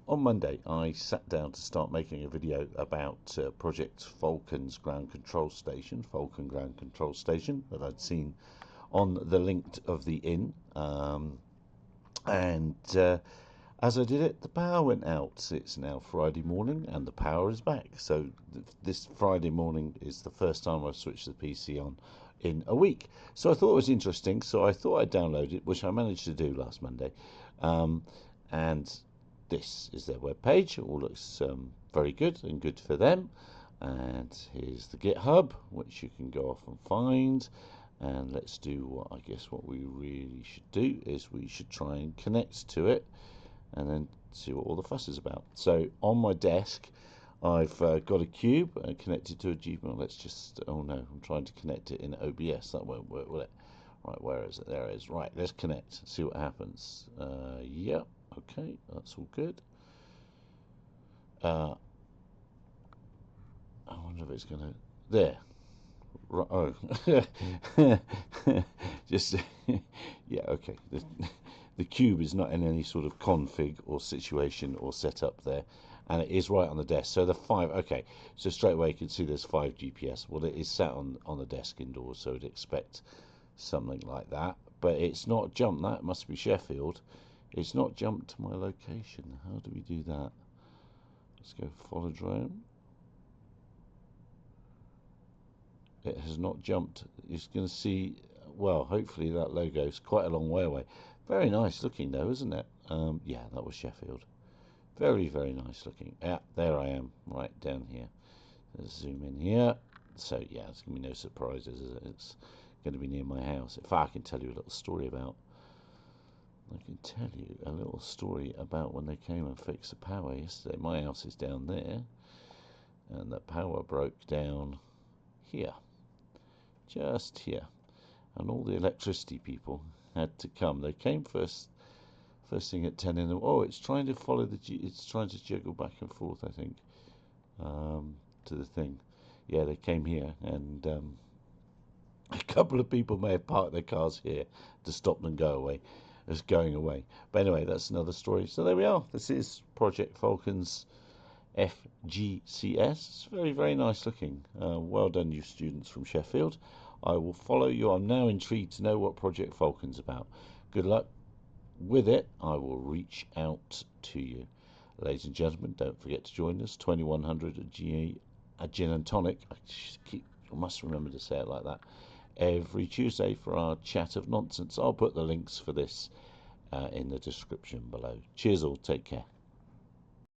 on Monday I sat down to start making a video about Project Falcon's ground control station, Falcon ground control station, that I'd seen on the link of the inn. As I did it, the power went out. It's now Friday morning and the power is back. So this Friday morning is the first time I've switched the PC on in a week. So I thought it was interesting, so I thought I'd download it, which I managed to do last Monday. And this is their web page. It all looks very good and good for them. And here's the GitHub, which you can go off and find. And let's do what I guess what we really should do is we should try and connect to it and then see what all the fuss is about. So on my desk I've got a cube connected to a Gmail. Let's just, oh no, I'm trying to connect it in OBS. That won't work, will it? Right, where is it? There it is. Right, let's connect, see what happens. Yeah, okay, that's all good. I wonder if it's gonna, there. Right, oh, just yeah, okay. The cube is not in any sort of config or situation or setup there, and it is right on the desk. So the 5, okay, so straight away you can see there's 5 GPS. Well, it is sat on the desk indoors, so I'd expect something like that, but it's not jumped. That must be Sheffield. It's not jumped to my location. How do we do that? Let's go follow drone. It has not jumped. You're going to see, well, hopefully that logo is quite a long way away. Very nice looking though, isn't it? Yeah, that was Sheffield. Very, very nice looking. Yeah, there I am, right down here. Let's zoom in here. So yeah, it's going to be no surprises, is it? It's going to be near my house. In fact, I can tell you a little story about when they came and fixed the power yesterday. My house is down there, and the power broke down here, just here, and all the electricity people had to come. They came first thing at 10 in the, oh, it's trying to follow it's trying to jiggle back and forth, I think, to the thing. Yeah, they came here, and a couple of people may have parked their cars here to stop them going away. But anyway, that's another story. So there we are. This is Project Falcon's FGCS. It's very, very nice looking. Well done, you students from Sheffield. I will follow you. I'm now intrigued to know what Project Falcon's about. Good luck with it. I will reach out to you. Ladies and gentlemen, don't forget to join us, 2100 at Gin and Tonic. I must remember to say it like that. Every Tuesday for our chat of nonsense. I'll put the links for this in the description below. Cheers all. Take care.